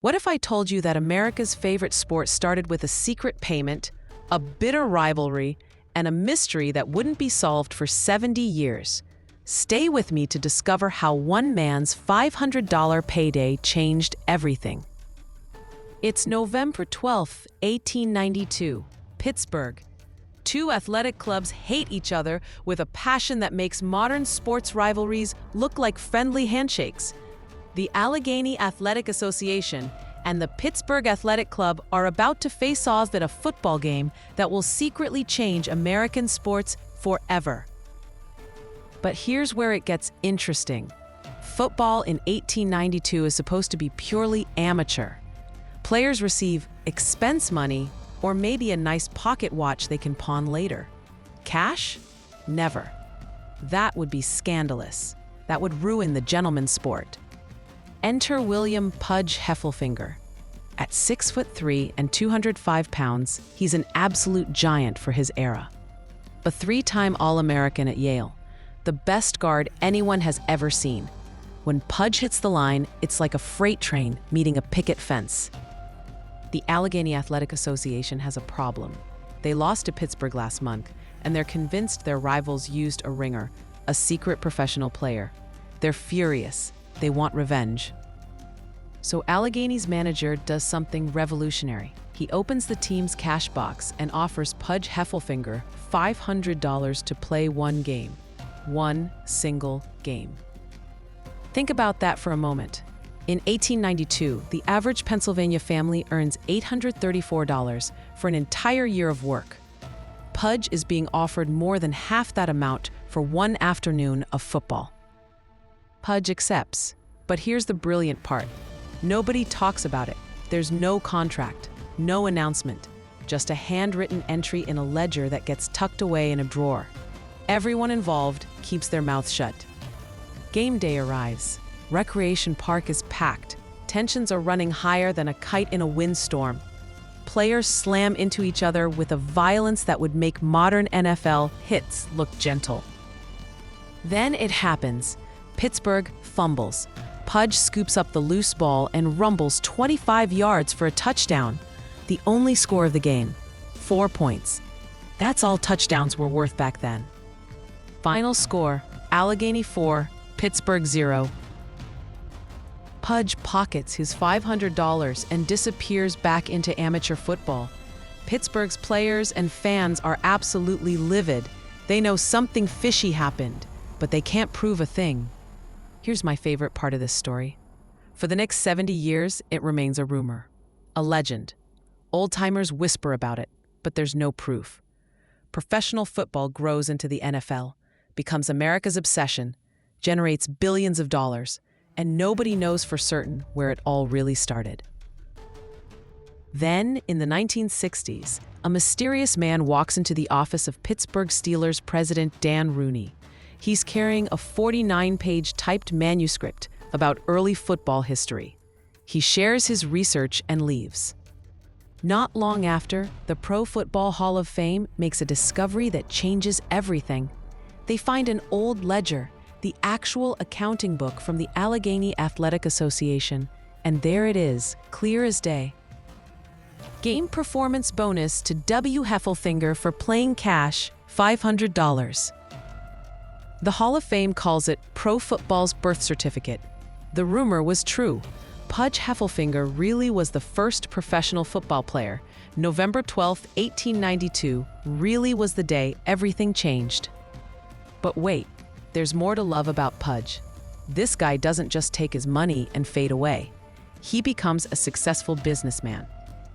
What if I told you that America's favorite sport started with a secret payment, a bitter rivalry, and a mystery that wouldn't be solved for 70 years? Stay with me to discover how one man's $500 payday changed everything. It's November 12, 1892, Pittsburgh. Two athletic clubs hate each other with a passion that makes modern sports rivalries look like friendly handshakes. The Allegheny Athletic Association and the Pittsburgh Athletic Club are about to face off in a football game that will secretly change American sports forever. But here's where it gets interesting. Football in 1892 is supposed to be purely amateur. Players receive expense money or maybe a nice pocket watch they can pawn later. Cash? Never. That would be scandalous. That would ruin the gentleman's sport. Enter William Pudge Heffelfinger. At 6'3" and 205 pounds, he's an absolute giant for his era. A three-time All-American at Yale, the best guard anyone has ever seen. When Pudge hits the line, it's like a freight train meeting a picket fence. The Allegheny Athletic Association has a problem. They lost to Pittsburgh last month, and they're convinced their rivals used a ringer, a secret professional player. They're furious. They want revenge. So Allegheny's manager does something revolutionary. He opens the team's cash box and offers Pudge Heffelfinger $500 to play one game. One single game. Think about that for a moment. In 1892, the average Pennsylvania family earns $834 for an entire year of work. Pudge is being offered more than half that amount for one afternoon of football. Pudge accepts, but here's the brilliant part. Nobody talks about it. There's no contract, no announcement, just a handwritten entry in a ledger that gets tucked away in a drawer. Everyone involved keeps their mouths shut. Game day arrives. Recreation Park is packed. Tensions are running higher than a kite in a windstorm. Players slam into each other with a violence that would make modern NFL hits look gentle. Then it happens. Pittsburgh fumbles. Pudge scoops up the loose ball and rumbles 25 yards for a touchdown. The only score of the game, 4 points. That's all touchdowns were worth back then. Final score, Allegheny 4, Pittsburgh 0. Pudge pockets his $500 and disappears back into amateur football. Pittsburgh's players and fans are absolutely livid. They know something fishy happened, but they can't prove a thing. Here's my favorite part of this story. For the next 70 years, it remains a rumor, a legend. Old-timers whisper about it, but there's no proof. Professional football grows into the NFL, becomes America's obsession, generates billions of dollars, and nobody knows for certain where it all really started. Then, in the 1960s, a mysterious man walks into the office of Pittsburgh Steelers president Dan Rooney. He's carrying a 49-page typed manuscript about early football history. He shares his research and leaves. Not long after, the Pro Football Hall of Fame makes a discovery that changes everything. They find an old ledger, the actual accounting book from the Allegheny Athletic Association, and there it is, clear as day. Game performance bonus to W. Heffelfinger for playing cash, $500. The Hall of Fame calls it pro football's birth certificate. The rumor was true. Pudge Heffelfinger really was the first professional football player. November 12, 1892, really was the day everything changed. But wait, there's more to love about Pudge. This guy doesn't just take his money and fade away. He becomes a successful businessman.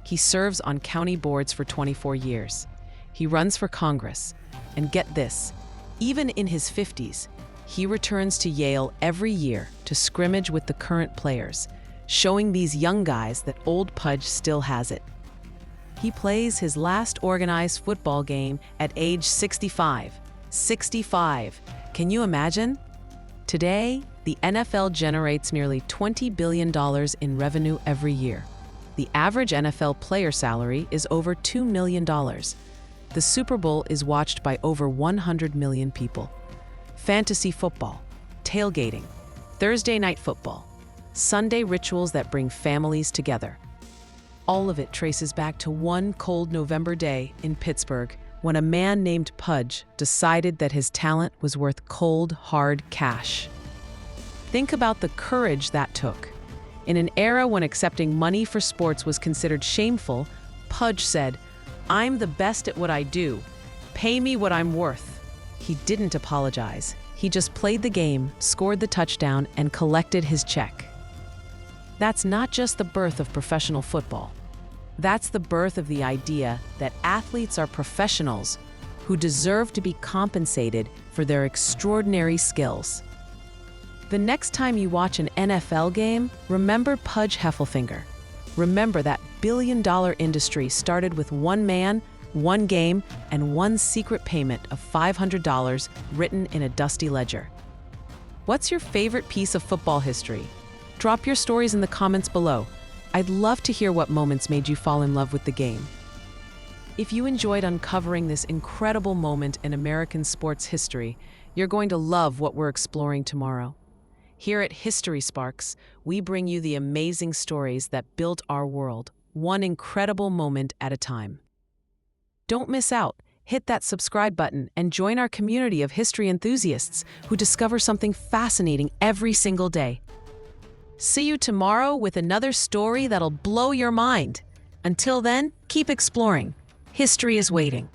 He serves on county boards for 24 years. He runs for Congress. And get this, even in his 50s, he returns to Yale every year to scrimmage with the current players, showing these young guys that old Pudge still has it. He plays his last organized football game at age 65. 65. Can you imagine? Today, the NFL generates nearly $20 billion in revenue every year. The average NFL player salary is over $2 million. The Super Bowl is watched by over 100 million people. Fantasy football, tailgating, Thursday night football, Sunday rituals that bring families together. All of it traces back to one cold November day in Pittsburgh when a man named Pudge decided that his talent was worth cold, hard cash. Think about the courage that took. In an era when accepting money for sports was considered shameful, Pudge said, "I'm the best at what I do. Pay me what I'm worth." He didn't apologize. He just played the game, scored the touchdown, and collected his check. That's not just the birth of professional football. That's the birth of the idea that athletes are professionals who deserve to be compensated for their extraordinary skills. The next time you watch an NFL game, remember Pudge Heffelfinger. Remember that billion-dollar industry started with one man, one game, and one secret payment of $500 written in a dusty ledger. What's your favorite piece of football history? Drop your stories in the comments below. I'd love to hear what moments made you fall in love with the game. If you enjoyed uncovering this incredible moment in American sports history, you're going to love what we're exploring tomorrow. Here at History Sparks, we bring you the amazing stories that built our world, one incredible moment at a time. Don't miss out. Hit that subscribe button and join our community of history enthusiasts who discover something fascinating every single day. See you tomorrow with another story that'll blow your mind. Until then, keep exploring. History is waiting.